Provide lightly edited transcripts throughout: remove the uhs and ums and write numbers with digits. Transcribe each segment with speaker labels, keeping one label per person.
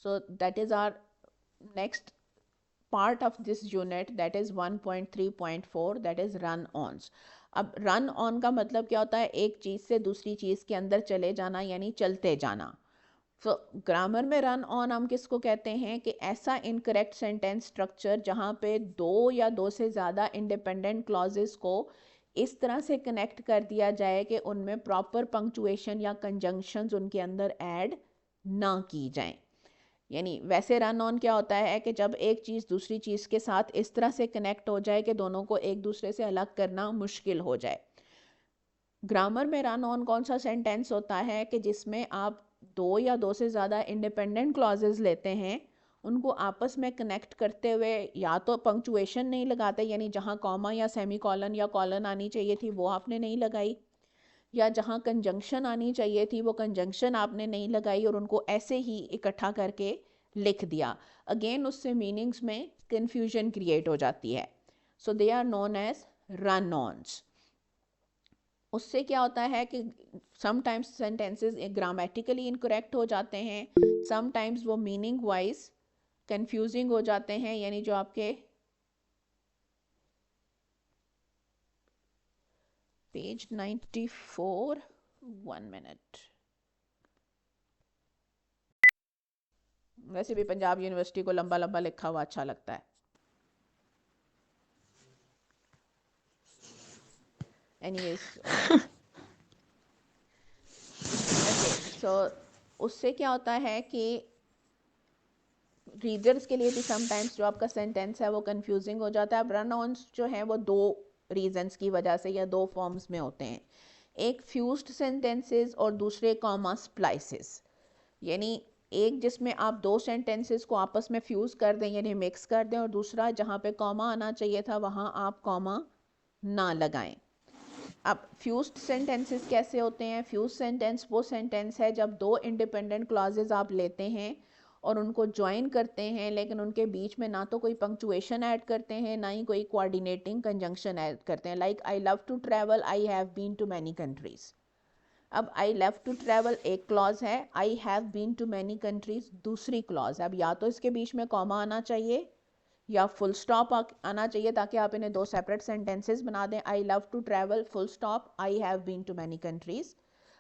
Speaker 1: So that is our next part of this unit, that is 1.3.4, that is run ons. अब run on का मतलब क्या होता है, एक चीज़ से दूसरी चीज़ के अंदर चले जाना, यानी चलते जाना. तो ग्रामर में रन ऑन हम किसको कहते हैं कि ऐसा इनकरेक्ट सेंटेंस स्ट्रक्चर जहाँ पे दो या दो से ज़्यादा इंडिपेंडेंट क्लॉजेस को इस तरह से कनेक्ट कर दिया जाए कि उनमें प्रॉपर पंक्चुएशन या कंजंक्शंस उनके अंदर ऐड ना की जाएं. यानी वैसे रन ऑन क्या होता है कि जब एक चीज़ दूसरी चीज़ के साथ इस तरह से कनेक्ट हो जाए कि दोनों को एक दूसरे से अलग करना मुश्किल हो जाए. ग्रामर में रन ऑन कौन सा सेंटेंस होता है कि जिसमें आप दो या दो से ज़्यादा इंडिपेंडेंट क्लॉजेस लेते हैं, उनको आपस में कनेक्ट करते हुए या तो पंक्चुएशन नहीं लगाते, यानी जहाँ कॉमा या सेमी कॉलन या कॉलन आनी चाहिए थी वो आपने नहीं लगाई, या जहाँ कंजंक्शन आनी चाहिए थी वो कंजंक्शन आपने नहीं लगाई और उनको ऐसे ही इकट्ठा करके लिख दिया. अगेन उससे मीनिंग्स में कन्फ्यूजन क्रिएट हो जाती है. So they are known as run ons. उससे क्या होता है कि समटाइम्स सेंटेंसेस ग्रामेटिकली इनकरेक्ट हो जाते हैं, समटाइम्स वो मीनिंग वाइज कंफ्यूजिंग हो जाते हैं. यानी जो आपके पेज 94, 1 मिनट. वैसे भी पंजाब यूनिवर्सिटी को लंबा लंबा लिखा हुआ अच्छा लगता है. Anyways, okay. सो उससे क्या होता है कि रीडर्स के लिए भी समटाइम्स जो आपका सेंटेंस है वो कंफ्यूजिंग हो जाता है. अब रन ऑन्स जो हैं वो दो रीजंस की वजह से या दो फॉर्म्स में होते हैं. एक फ्यूज्ड सेंटेंसेस और दूसरे कॉमा स्प्लाइसेस. यानी एक जिसमें आप दो सेंटेंसेस को आपस में फ्यूज़ कर दें यानी मिक्स कर दें, और दूसरा जहाँ पे कॉमा आना चाहिए था वहाँ आप कॉमा ना लगाएं. अब फ्यूज्ड सेंटेंसेस कैसे होते हैं? फ्यूज सेंटेंस वो सेंटेंस है जब दो इंडिपेंडेंट क्लॉजेज आप लेते हैं और उनको ज्वाइन करते हैं, लेकिन उनके बीच में ना तो कोई पंक्चुएशन ऐड करते हैं ना ही कोई कोऑर्डिनेटिंग कंजंक्शन ऐड करते हैं. Like I love to travel, I have been to many countries. अब आई लव टू ट्रैवल एक क्लॉज है, I have been to many countries दूसरी क्लॉज है. अब या तो इसके बीच में कॉमा आना चाहिए या फुल स्टॉप आना चाहिए ताकि आप इन्हें दो सेपरेट सेंटेंसेस बना दें. I love to travel full stop, I have been to many countries.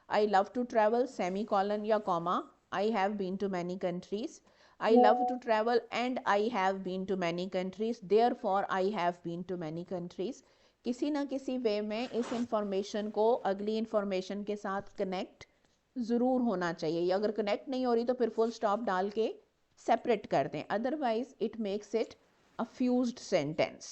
Speaker 1: I love to travel semicolon या comma, I have been to many countries. I love to travel and I have been to many countries, therefore I have been to many countries. किसी ना किसी वे में इस information को अगली information के साथ कनेक्ट ज़रूर होना चाहिए, या अगर कनेक्ट नहीं हो रही तो फिर फुल स्टॉप डाल के सेपरेट कर दें, otherwise it makes it a fused sentence.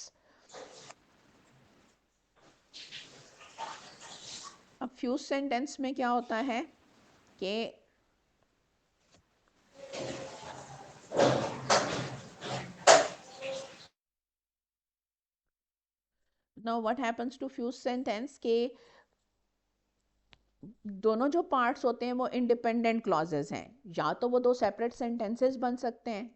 Speaker 1: अब fused sentence में क्या होता है कि now what happens to fused sentence के दोनों जो पार्ट्स होते हैं वो इंडिपेंडेंट क्लॉजेज हैं. या तो वो दो सेपरेट सेंटेंसेस बन सकते हैं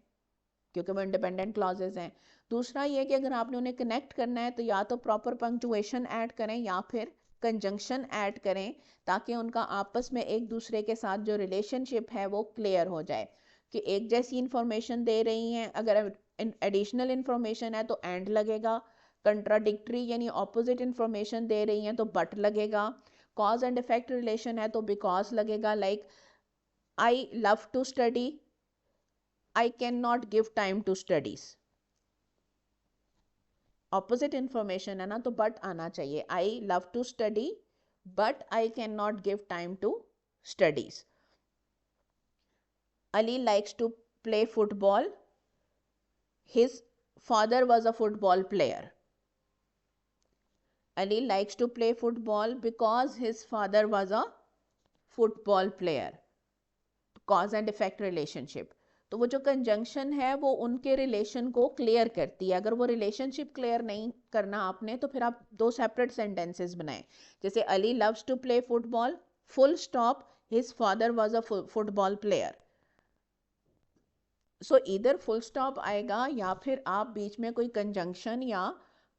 Speaker 1: क्योंकि वो इंडिपेंडेंट क्लॉजेज हैं. दूसरा ये कि अगर आपने उन्हें कनेक्ट करना है तो या तो प्रॉपर पंक्चुएशन ऐड करें या फिर कंजंक्शन ऐड करें ताकि उनका आपस में एक दूसरे के साथ जो रिलेशनशिप है वो क्लियर हो जाए. कि एक जैसी इंफॉर्मेशन दे रही हैं, अगर एडिशनल इंफॉर्मेशन है तो एंड लगेगा, कंट्राडिक्टरी यानी ऑपोजिट इंफॉर्मेशन दे रही हैं तो बट लगेगा, कॉज एंड इफेक्ट रिलेशन है तो बिकॉज लगेगा. Like I love to study, I cannot give time to studies. Opposite information है ना तो बट आना चाहिए. I love to study but I can not give time to studies. Ali likes to play football, his father was a football player. Ali likes to play football because his father was a football player. Cause and effect relationship. तो वो जो conjunction है वो उनके relation को clear करती है. अगर वो रिलेशनशिप क्लियर नहीं करना आपने तो फिर आप दो सेपरेट सेंटेंसेस बनाएं. जैसे Ali loves to play football full stop his father was a football player. So इधर फुल स्टॉप आएगा या फिर आप बीच में कोई कंजंक्शन या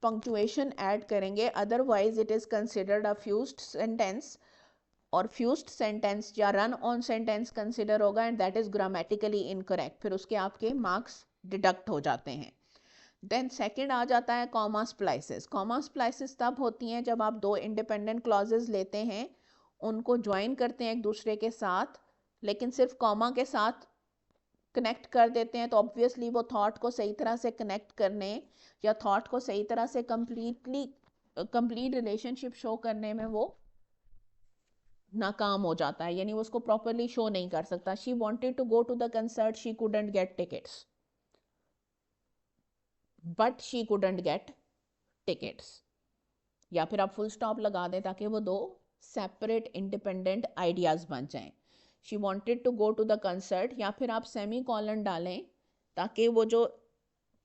Speaker 1: पंक्चुएशन ऐड करेंगे, otherwise it is considered a fused sentence. और फ्यूज्ड सेंटेंस या रन ऑन सेंटेंस कंसिडर होगा and that is grammatically incorrect, फिर उसके आपके मार्क्स डिडक्ट हो जाते हैं। देन सेकंड आ जाता है कॉमा स्प्लाइसेस। कॉमा स्प्लाइसेस तब होती हैं जब आप दो इंडिपेंडेंट क्लॉजेस लेते हैं, उनको ज्वाइन करते हैं एक दूसरे के साथ, लेकिन सिर्फ कॉमा के साथ कनेक्ट कर देते हैं, तो ऑब्वियसली वो थॉट को सही तरह से कनेक्ट करने या थॉट को सही तरह से कंप्लीट रिलेशनशिप शो करने में वो नाकाम हो जाता है, यानी वो उसको प्रॉपरली शो नहीं कर सकता। She wanted to go to the concert, she couldn't get tickets, but she couldn't get tickets. या फिर आप फुल स्टॉप लगा दें ताकि वो दो सेपरेट इंडिपेंडेंट आइडियाज बन जाएं। She wanted to go to the concert, या फिर आप सेमी कॉलन डालें ताकि वो जो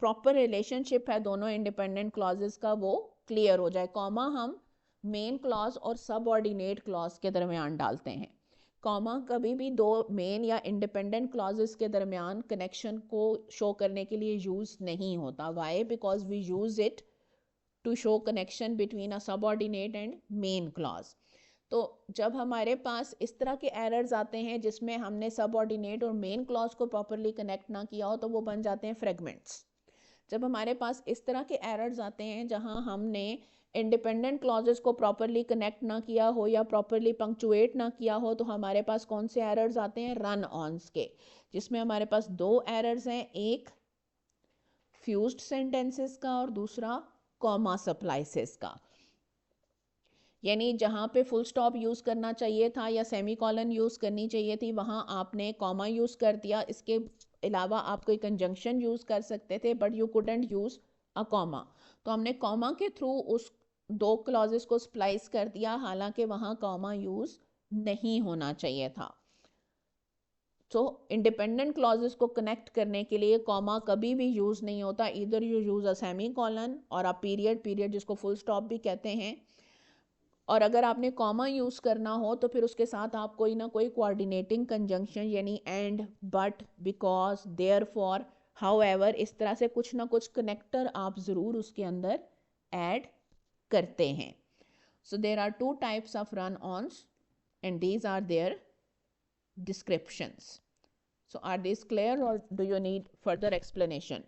Speaker 1: प्रॉपर रिलेशनशिप है दोनों इंडिपेंडेंट क्लॉजेस का वो क्लियर हो जाए। कॉमा हम मेन क्लॉज और सबऑर्डिनेट क्लॉज के दरमियान डालते हैं। कॉमा कभी भी दो मेन या इंडिपेंडेंट क्लॉजेस के दरमियान कनेक्शन को शो करने के लिए यूज़ नहीं होता। Why? Because we use it to show connection between a subordinate and main clause. तो जब हमारे पास इस तरह के एरर्स आते हैं जिसमें हमने सबऑर्डिनेट और मेन क्लॉज को प्रॉपरली कनेक्ट ना किया हो, तो वो बन जाते हैं फ्रेगमेंट्स। जब हमारे पास इस तरह के एरर्स आते हैं जहां हमने इंडिपेंडेंट क्लॉजेस को प्रॉपरली कनेक्ट ना किया हो या प्रॉपरली पंक्चुएट ना किया हो, तो हमारे पास कौन से एरर्स आते हैं? रन ऑन्स के, जिसमें हमारे पास दो एरर्स हैं, एक फ्यूज्ड सेंटेंसेस का और दूसरा कॉमा सप्लाइसेस का। यानी जहाँ पे फुल स्टॉप यूज़ करना चाहिए था या सेमी कॉलन यूज़ करनी चाहिए थी, वहाँ आपने कॉमा यूज़ कर दिया। इसके अलावा आप कोई कंजंक्शन यूज़ कर सकते थे, but you couldn't use a comma. तो हमने कॉमा के थ्रू उस दो क्लॉजेस को स्प्लाइस कर दिया, हालांकि वहाँ कॉमा यूज़ नहीं होना चाहिए था। तो इंडिपेंडेंट क्लॉजेस को कनेक्ट करने के लिए कॉमा कभी भी यूज़ नहीं होता। इधर you use a semi colon और अ पीरियड जिसको फुल स्टॉप भी कहते हैं। और अगर आपने कॉमा यूज़ करना हो तो फिर उसके साथ आप कोई ना कोई कोऑर्डिनेटिंग कंजंक्शन यानी and, but, because, therefore, however, इस तरह से कुछ ना कुछ कनेक्टर आप ज़रूर उसके अंदर ऐड करते हैं। So there are two types of run ons and these are their descriptions. So are these clear or do you need further explanation?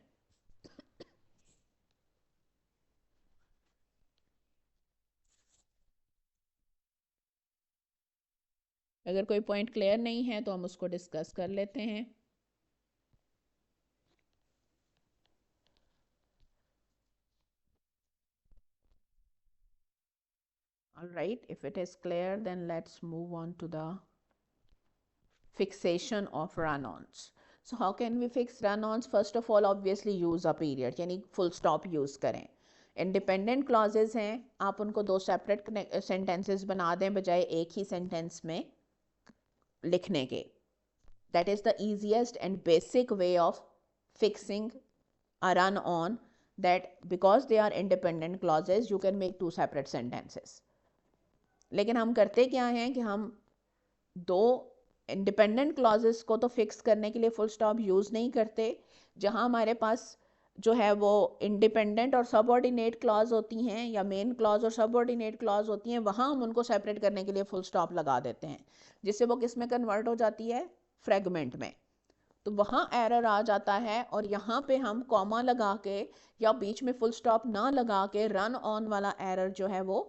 Speaker 1: अगर कोई पॉइंट क्लियर नहीं है तो हम उसको डिस्कस कर लेते हैं। All right, if it is clear, then let's move on to the fixation of run-ons. So how can we fix run-ons? First of all, obviously use a period, यानी full stop use करें। Independent clauses हैं, आप उनको दो separate sentences बना दें बजाय एक ही सेंटेंस में लिखने के। That is the easiest and basic way of fixing a run-on, that because they are independent clauses, you can make two separate sentences. लेकिन हम करते क्या हैं कि हम दो इंडिपेंडेंट क्लॉजेस को तो फिक्स करने के लिए फुल स्टॉप यूज़ नहीं करते। जहां हमारे पास जो है वो इंडिपेंडेंट और सबऑर्डिनेट क्लॉज होती हैं या मेन क्लॉज और सबऑर्डिनेट क्लॉज होती हैं, वहां हम उनको सेपरेट करने के लिए फुल स्टॉप लगा देते हैं, जिससे वो किस में कन्वर्ट हो जाती है? फ्रेगमेंट में। तो वहाँ एरर आ जाता है और यहाँ पे हम कॉमा लगा के या बीच में फुल स्टॉप ना लगा के रन ऑन वाला एरर जो है वो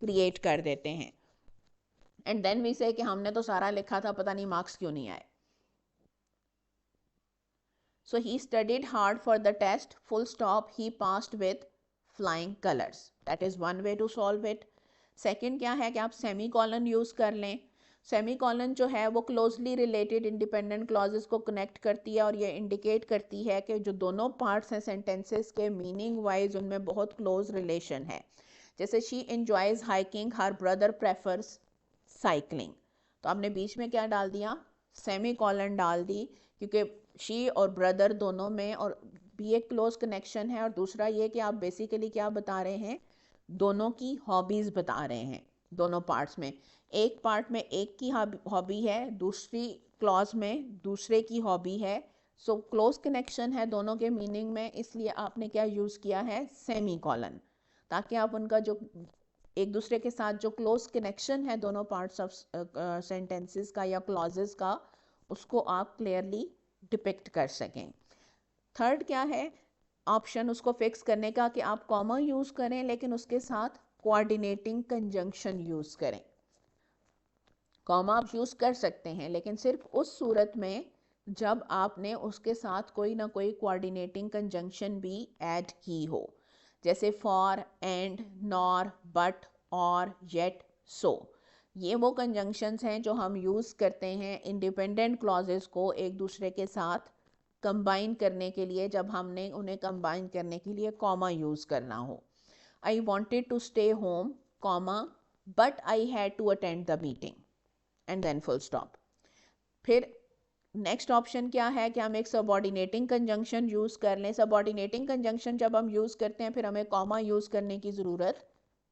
Speaker 1: क्रिएट कर देते हैं। एंड देन वी से कि हमने तो सारा लिखा था, पता नहीं मार्क्स क्यों नहीं आए। So he studied hard for the test, full stop, he passed with flying colors. That is one way to solve it. Second क्या है कि आप सेमी कॉलन यूज़ कर लें। सेमी कॉलन जो है वो क्लोजली रिलेटेड इंडिपेंडेंट क्लॉजेस को कनेक्ट करती है और ये इंडिकेट करती है कि जो दोनों पार्ट्स हैं सेंटेंसेस के मीनिंग वाइज उनमें बहुत क्लोज रिलेशन है। जैसे she enjoys hiking, her brother prefers cycling, तो आपने बीच में क्या डाल दिया? सेमी कॉलन डाल दी, क्योंकि शी और ब्रदर दोनों में और भी एक क्लोज कनेक्शन है, और दूसरा ये कि आप बेसिकली क्या बता रहे हैं? दोनों की हॉबीज़ बता रहे हैं। दोनों पार्ट्स में, एक पार्ट में एक की हॉबी है, दूसरी क्लॉज में दूसरे की हॉबी है। सो क्लोज कनेक्शन है दोनों के मीनिंग में, इसलिए आपने क्या यूज़ किया है? सेमी कॉलन, ताकि आप उनका जो एक दूसरे के साथ जो क्लोज कनेक्शन है दोनों पार्ट्स ऑफ सेंटेंसेस का या क्लॉजेस का, उसको आप क्लियरली डिपिक्ट कर सकें। थर्ड क्या है ऑप्शन उसको फिक्स करने का कि आप कॉमा यूज़ करें लेकिन उसके साथ कोऑर्डिनेटिंग कंजंक्शन यूज़ करें। कॉमा आप यूज़ कर सकते हैं लेकिन सिर्फ उस सूरत में जब आपने उसके साथ कोई ना कोई कोऑर्डिनेटिंग कंजंक्शन भी ऐड की हो, जैसे फॉर, एंड, नॉर, बट, और, येट, सो। ये वो कंजंक्शंस हैं जो हम यूज़ करते हैं इंडिपेंडेंट क्लॉजेस को एक दूसरे के साथ कंबाइन करने के लिए, जब हमने उन्हें कंबाइन करने के लिए कॉमा यूज़ करना हो। I wanted to stay home, comma, but I had to attend the meeting, and then full stop. फिर नेक्स्ट ऑप्शन क्या है कि हम एक सबऑर्डिनेटिंग कंजंक्शन यूज़ कर लें। सबऑर्डिनेटिंग कंजंक्शन जब हम यूज़ करते हैं फिर हमें कॉमा यूज़ करने की ज़रूरत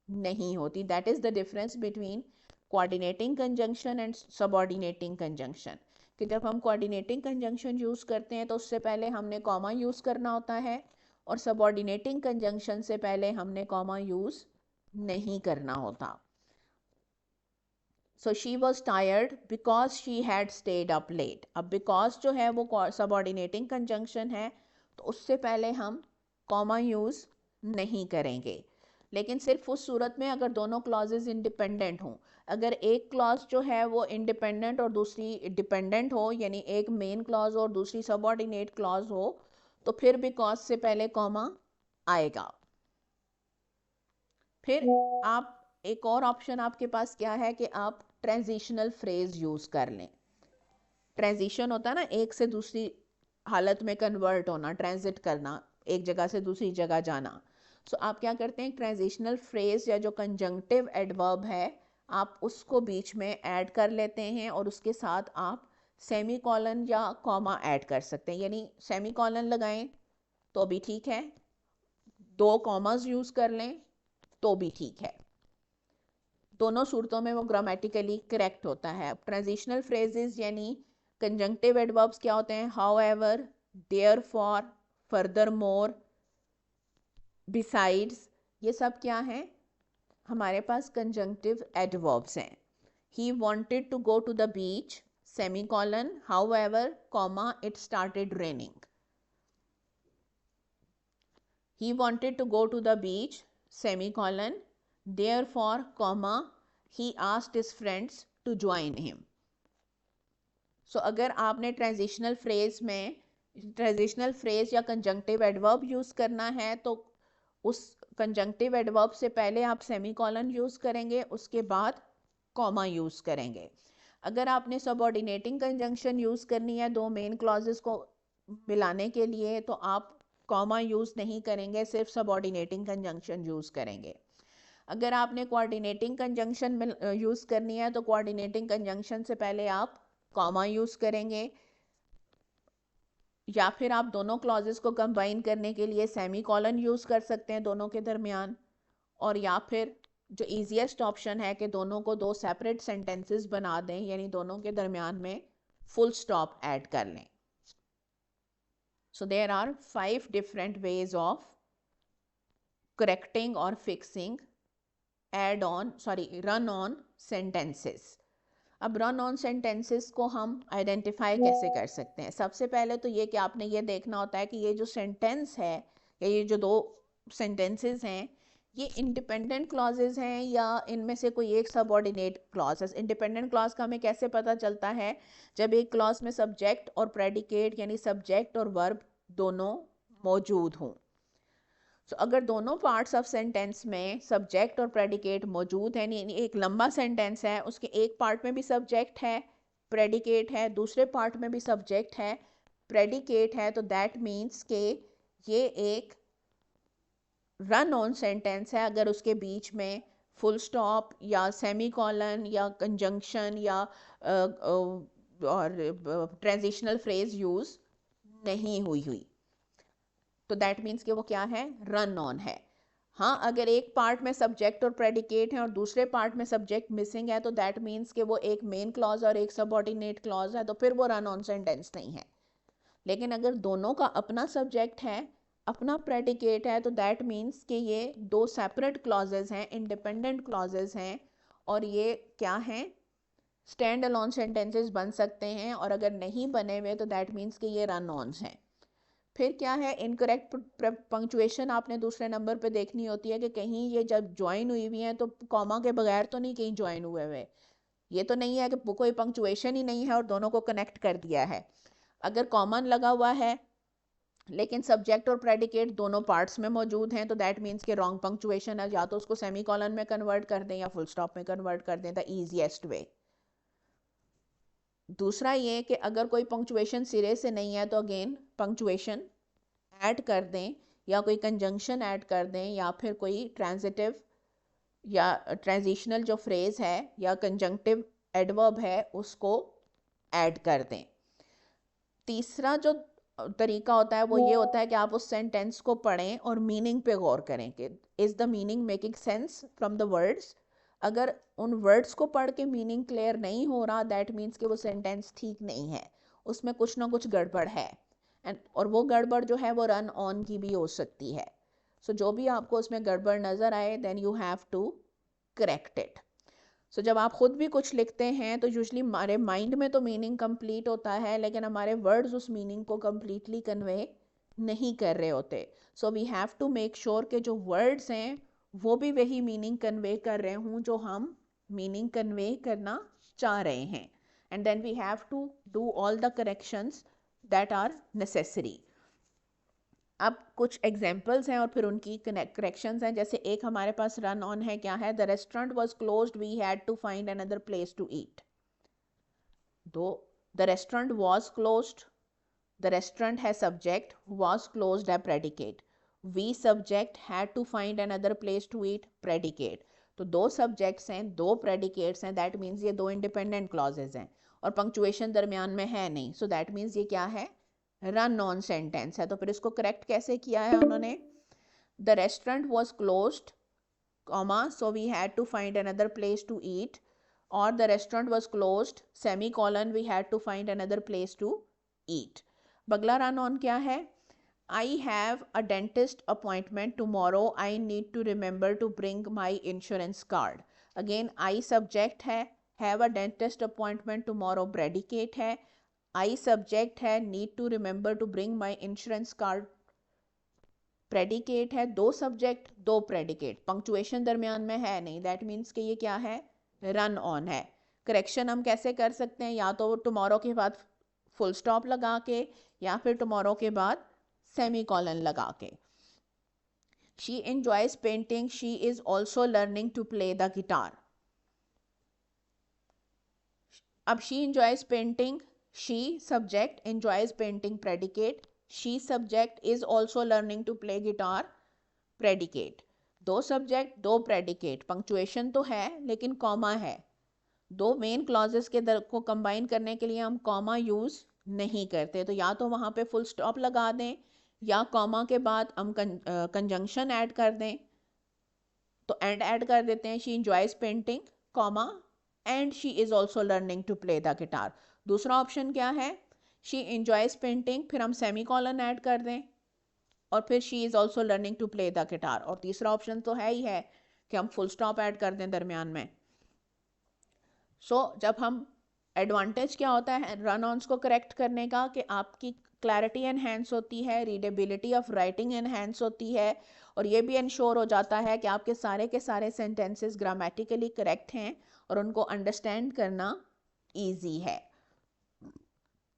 Speaker 1: नहीं होती। That is the difference between coordinating conjunction and subordinating conjunction, कि जब हम कोऑर्डिनेटिंग कंजंक्शन यूज़ करते हैं तो उससे पहले हमने कॉमा यूज़ करना होता है, और सबऑर्डिनेटिंग कंजंक्शन से पहले हमने कॉमा यूज़ नहीं करना होता। So she was tired because she had stayed up late. अब बिकॉज जो है वो सबऑर्डिनेटिंग कंजंक्शन है, तो उससे पहले हम कॉमा यूज़ नहीं करेंगे, लेकिन सिर्फ उस सूरत में अगर दोनों क्लॉजेज इंडिपेंडेंट हों। अगर एक क्लॉज जो है वो इंडिपेंडेंट और दूसरी डिपेंडेंट हो, यानी एक मेन क्लॉज और दूसरी सबऑर्डिनेट क्लॉज हो, तो फिर बिकॉज से पहले कॉमा आएगा। फिर आप एक और ऑप्शन आपके पास क्या है कि आप ट्रांजिशनल फ्रेज यूज़ कर लें। ट्रांजिशन होता है ना, एक से दूसरी हालत में कन्वर्ट होना, ट्रांजिट करना, एक जगह से दूसरी जगह जाना। सो आप क्या करते हैं, ट्रांजिशनल फ्रेज या जो कंजंक्टिव एडवर्ब है आप उसको बीच में ऐड कर लेते हैं, और उसके साथ आप सेमी कॉलन या कॉमा ऐड कर सकते हैं। यानी सेमी कॉलन लगाएं तो भी ठीक है, दो कॉमास यूज़ कर लें तो भी ठीक है, दोनों सूरतों में वो ग्रामेटिकली करेक्ट होता है। ट्रांजिशनल फ्रेजेस यानी कंजंक्टिव एडवर्ब्स क्या होते हैं, हाउएवर, देयरफॉर, फर्दरमोर, बिसाइड्स, ये सब क्या हैं, हमारे पास कंजंक्टिव एडवर्ब्स हैं। He wanted to go to the beach, semicolon, however, comma, it started raining. He wanted to go to the beach, semicolon, therefore, comma, he asked his friends to join him. So अगर आपने transitional phrase में transitional phrase या conjunctive adverb use करना है तो उस conjunctive adverb से पहले आप सेमीकोलन यूज़ करेंगे, उसके बाद कॉमा यूज़ करेंगे। अगर आपने सबऑर्डिनेटिंग कंजंक्शन यूज़ करनी है दो मेन क्लॉजेस को मिलाने के लिए, तो आप कॉमा यूज़ नहीं करेंगे, सिर्फ सबऑर्डिनेटिंग कंजंक्शन यूज़ करेंगे। अगर आपने कोऑर्डिनेटिंग कंजंक्शन यूज़ करनी है तो कोऑर्डिनेटिंग कंजंक्शन से पहले आप कॉमा यूज़ करेंगे, या फिर आप दोनों क्लॉजेस को कंबाइन करने के लिए सेमी कॉलन यूज़ कर सकते हैं दोनों के दरमियान, और या फिर जो ईजीएस्ट ऑप्शन है कि दोनों को दो सेपरेट सेंटेंसेस बना दें, यानी दोनों के दरमियान में फुल स्टॉप ऐड कर लें। So there are 5 different ways of correcting or fixing run on sentences. अब run on sentences को हम identify कैसे कर सकते हैं? सबसे पहले तो ये कि आपने ये देखना होता है कि ये जो sentence है या ये जो दो sentences हैं ये independent clauses हैं या इनमें से कोई एक subordinate clause है। independent clause का हमें कैसे पता चलता है, जब एक clause में subject और predicate यानी subject और verb दोनों मौजूद हों। अगर दोनों पार्ट्स ऑफ सेंटेंस में सब्जेक्ट और प्रेडिकेट मौजूद है, यानी एक लंबा सेंटेंस है उसके एक पार्ट में भी सब्जेक्ट है, प्रेडिकेट है, दूसरे पार्ट में भी सब्जेक्ट है, प्रेडिकेट है, तो दैट मीन्स के ये एक रन ऑन सेंटेंस है अगर उसके बीच में फुल स्टॉप या सेमीकोलन या कंजंक्शन या और ट्रांजिशनल फ्रेज यूज़ नहीं हुई, तो दैट मीन्स कि वो क्या है, रन ऑन है। हाँ, अगर एक पार्ट में सब्जेक्ट और प्रेडिकेट है और दूसरे पार्ट में सब्जेक्ट मिसिंग है, तो दैट मीन्स कि वो एक मेन क्लॉज और एक सबऑर्डिनेट क्लॉज है, तो फिर वो रन ऑन सेंटेंस नहीं है। लेकिन अगर दोनों का अपना सब्जेक्ट है अपना प्रेडिकेट है तो दैट मीन्स कि ये दो सेपरेट क्लॉजेज हैं, इंडिपेंडेंट क्लॉजेज हैं, और ये क्या हैं, स्टैंड अलोन सेंटेंसेस बन सकते हैं, और अगर नहीं बने हुए तो दैट मीन्स कि ये रन ऑन्स हैं। फिर क्या है, इनकरेक्ट पंक्चुएशन आपने दूसरे नंबर पे देखनी होती है कि कहीं ये जब ज्वाइन हुई हुई हैं तो कॉमा के बगैर तो नहीं कहीं ज्वाइन हुए हुए, ये तो नहीं है कि कोई पंक्चुएशन ही नहीं है और दोनों को कनेक्ट कर दिया है। अगर कॉमन लगा हुआ है लेकिन सब्जेक्ट और प्रेडिकेट दोनों पार्ट्स में मौजूद हैं तो दैट मीन्स कि रॉन्ग पंक्चुएशन है, या तो उसको सेमी कॉलन में कन्वर्ट कर दें या फुल स्टॉप में कन्वर्ट कर दें, द ईजीएस्ट वे। दूसरा ये कि अगर कोई पंक्चुएशन सिरे से नहीं है तो अगेन पंक्चुएशन ऐड कर दें, या कोई कंजंक्शन ऐड कर दें, या फिर कोई ट्रांजिटिव या ट्रांजिशनल जो फ्रेज है या कंजंक्टिव एडवर्ब है उसको ऐड कर दें। तीसरा जो तरीका होता है वो ये होता है कि आप उस सेंटेंस को पढ़ें और मीनिंग पे गौर करें कि is the meaning making sense from the words. अगर उन वर्ड्स को पढ़ के मीनिंग क्लियर नहीं हो रहा दैट मीन्स कि वो सेंटेंस ठीक नहीं है, उसमें कुछ ना कुछ गड़बड़ है, एंड और वो गड़बड़ जो है वो रन ऑन की भी हो सकती है। सो जो भी आपको उसमें गड़बड़ नज़र आए then you have to correct it. So जब आप ख़ुद भी कुछ लिखते हैं तो यूजली हमारे माइंड में तो मीनिंग कंप्लीट होता है लेकिन हमारे वर्ड्स उस मीनिंग को कंप्लीटली कन्वे नहीं कर रहे होते। So we have to make sure कि जो वर्ड्स हैं वो भी वही मीनिंग कन्वे कर रहे हों जो हम मीनिंग कन्वे करना चाह रहे हैं, and then we have to do all the corrections that are necessary. अब कुछ एग्जाम्पल्स हैं और फिर उनकी करेक्शंस हैं। जैसे एक हमारे पास रन ऑन है, क्या है, the restaurant was closed we had to find another place to eat. दो, the restaurant was closed, the restaurant है सब्जेक्ट, वॉज क्लोज्ड है predicate, we subject, had to find another place to eat predicate. तो दो subjects हैं, दो predicates हैं, that means ये दो इंडिपेंडेंट क्लॉजेज हैं और पंक्चुएशन दरमियान में है नहीं, सो दैट मीन्स ये क्या है, रन ऑन सेंटेंस है। तो फिर इसको करेक्ट कैसे किया है उन्होंने, the restaurant was closed comma so we had to find another place to eat, or the restaurant was closed semicolon we had to find another place to eat। बगला run on क्या है, I have a dentist appointment tomorrow I need to remember to bring my insurance card। again I subject है, have a dentist appointment tomorrow predicate है, I subject है, need to remember to bring my insurance card predicate है, दो subject दो predicate, punctuation दरमियान में है नहीं, दैट मीन्स कि ये क्या है, रन ऑन है। करेक्शन हम कैसे कर सकते हैं, या तो टुमारो के बाद फुल स्टॉप लगा के या फिर टुमारो के बाद सेमी कॉलन लगा के। She enjoys painting she is also learning to play the guitar. अब she enjoys painting, she subject, enjoys painting predicate, she subject is also learning to play guitar predicate। दो subject दो predicate, punctuation तो है लेकिन comma है, दो main clauses के को कंबाइन करने के लिए हम कॉमा यूज़ नहीं करते, तो या तो वहाँ पे फुल स्टॉप लगा दें या कॉमा के बाद हम कंजंक्शन ऐड कर दें। तो एंड ऐड कर देते हैं, she enjoys painting comma and she is also learning to play the guitar. दूसरा ऑप्शन क्या है, शी इंजॉयज पेंटिंग, फिर हम सेमी कॉलन ऐड कर दें और फिर she is also learning to play the guitar. और तीसरा ऑप्शन तो है ही है कि हम फुल स्टॉप ऐड कर दें दरमियान में। जब हम एडवांटेज क्या होता है रन ऑन्स को करेक्ट करने का, कि आपकी क्लैरिटी एनहेंस होती है, रीडेबिलिटी ऑफ राइटिंग एनहेंस होती है, और ये भी इंश्योर हो जाता है कि आपके सारे सेंटेंसेस ग्रामेटिकली करेक्ट हैं और उनको अंडरस्टैंड करना ईजी है।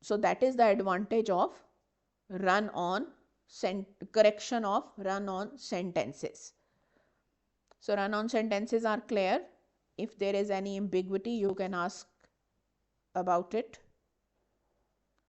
Speaker 1: So that is the advantage of run on correction of run on sentences. So run on sentences are clear. If there is any ambiguity you can ask about it.